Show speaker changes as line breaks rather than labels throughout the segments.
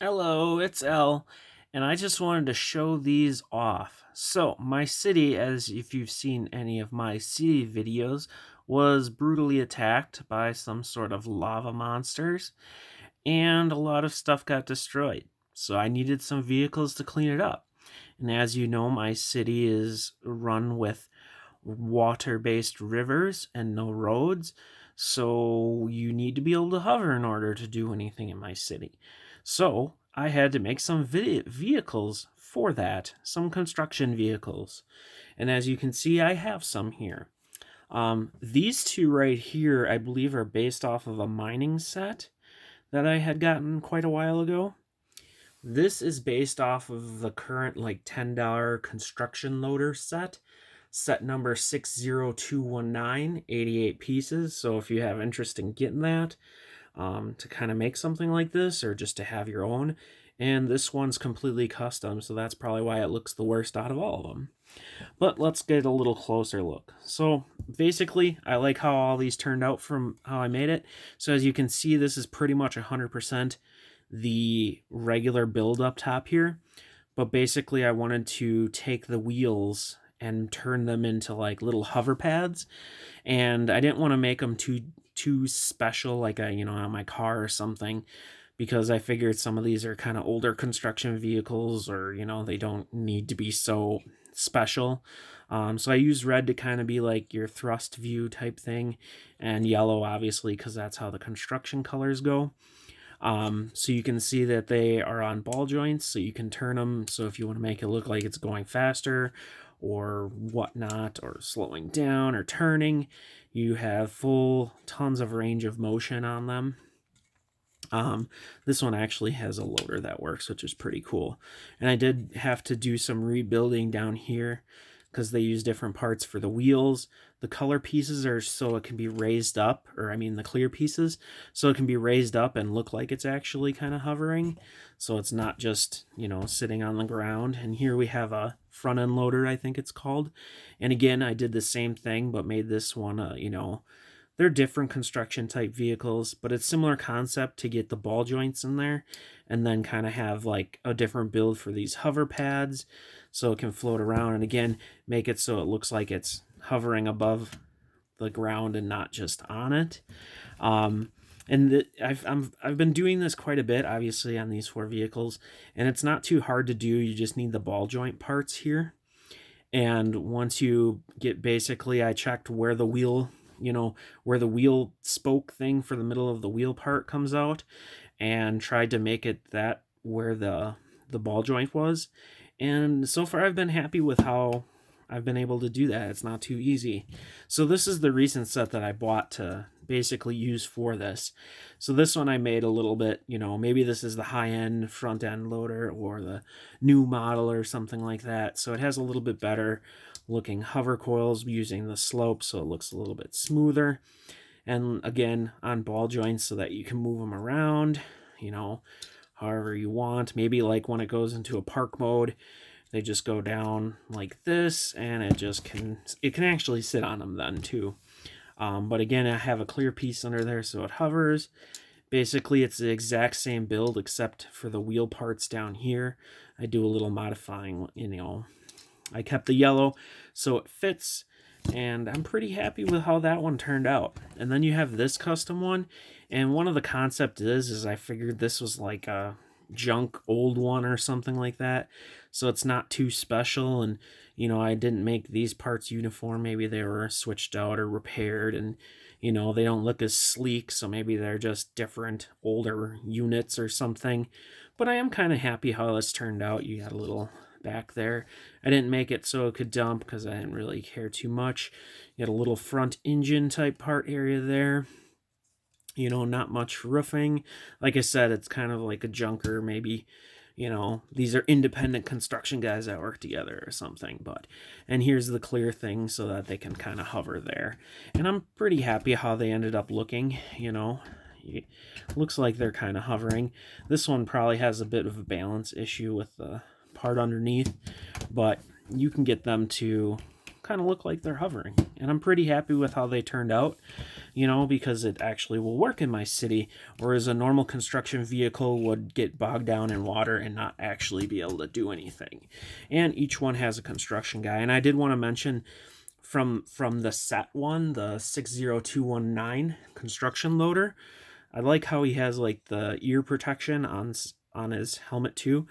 Hello, it's Elle, and I just wanted to show these off. So, my city, as if you've seen any of my city videos, was brutally attacked by some sort of lava monsters, and a lot of stuff got destroyed. So, I needed some vehicles to clean it up. And as you know, my city is run with water based rivers and no roads. So you need to be able to hover in order to do anything in my city. So I had to make some vehicles for that, some construction vehicles. And as you can see, I have some here. These two right here, I believe, are based off of a mining set that I had gotten quite a while ago. This is based off of the current like $10 construction loader set number 60219, 88 pieces. So if you have interest in getting that to kind of make something like this or just to have your own, and this one's completely custom, so that's probably why it looks the worst out of all of them. But let's get a little closer look. So basically, I like how all these turned out from how I made it. So as you can see, this is pretty much 100% the regular build up top here. But basically, I wanted to take the wheels and turn them into like little hover pads, and I didn't want to make them too special, like on my car or something, because I figured some of these are kind of older construction vehicles, or they don't need to be so special. So I used red to kind of be like your thrust view type thing, and yellow obviously because that's how the construction colors go. So you can see that they are on ball joints, so you can turn them. So if you want to make it look like it's going faster or whatnot, or slowing down or turning, you have full tons of range of motion on them. This one actually has a loader that works, which is pretty cool. And I did have to do some rebuilding down here because they use different parts for the wheels. The color pieces are so it can be raised up, or I mean the clear pieces, so it can be raised up and look like it's actually kind of hovering. So it's not just, sitting on the ground. And here we have a front end loader, I think it's called. And again, I did the same thing, but made this one, they're different construction type vehicles, but it's similar concept to get the ball joints in there and then kind of have like a different build for these hover pads so it can float around, and again, make it so it looks like it's hovering above the ground and not just on it. I've been doing this quite a bit, obviously, on these four vehicles, and it's not too hard to do. You just need the ball joint parts here. And once you get, basically, I checked where the wheel, where the wheel spoke thing for the middle of the wheel part comes out, and tried to make it that where the ball joint was. And so far I've been happy with how I've been able to do that. It's not too easy. So this is the recent set that I bought to basically use for this. So this one I made a little bit, maybe this is the high-end front-end loader or the new model or something like that. So it has a little bit better looking hover coils using the slope, so it looks a little bit smoother. And again, on ball joints so that you can move them around, however you want. Maybe like when it goes into a park mode, they just go down like this, and it can actually sit on them then too. But again, I have a clear piece under there so it hovers. Basically, it's the exact same build except for the wheel parts down here. I do a little modifying, I kept the yellow so it fits, and I'm pretty happy with how that one turned out. And then you have this custom one, and one of the concept is I figured this was like a junk old one or something like that, so it's not too special. And I didn't make these parts uniform. Maybe they were switched out or repaired, and they don't look as sleek, so maybe they're just different older units or something. But I am kind of happy how this turned out. You got a little back there. I didn't make it so it could dump because I didn't really care too much. You got a little front engine type part area there. Not much roofing. Like I said, it's kind of like a junker, maybe. These are independent construction guys that work together or something. And here's the clear thing so that they can kind of hover there. And I'm pretty happy how they ended up looking. It looks like they're kind of hovering. This one probably has a bit of a balance issue with the part underneath, but you can get them to kind of look like they're hovering. And I'm pretty happy with how they turned out, you know, because it actually will work in my city, whereas a normal construction vehicle would get bogged down in water and not actually be able to do anything. And each one has a construction guy. And I did want to mention from the set one, the 60219 construction loader, I like how he has like the ear protection on his helmet too.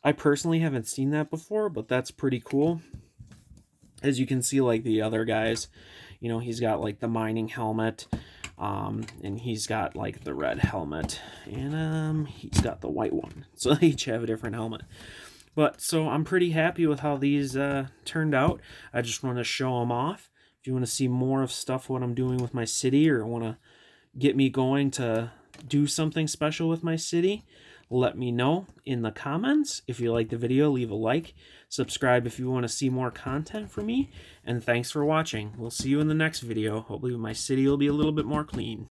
I personally haven't seen that before, but that's pretty cool. As you can see, like the other guys, you know, he's got like the mining helmet, and he's got like the red helmet, and he's got the white one. So they each have a different helmet. But so I'm pretty happy with how these turned out. I just want to show them off. If you want to see more of stuff what I'm doing with my city, or want to get me going to do something special with my city, let me know in the comments. If you like the video, leave a like. Subscribe if you want to see more content from me. And thanks for watching. We'll see you in the next video. Hopefully my city will be a little bit more clean.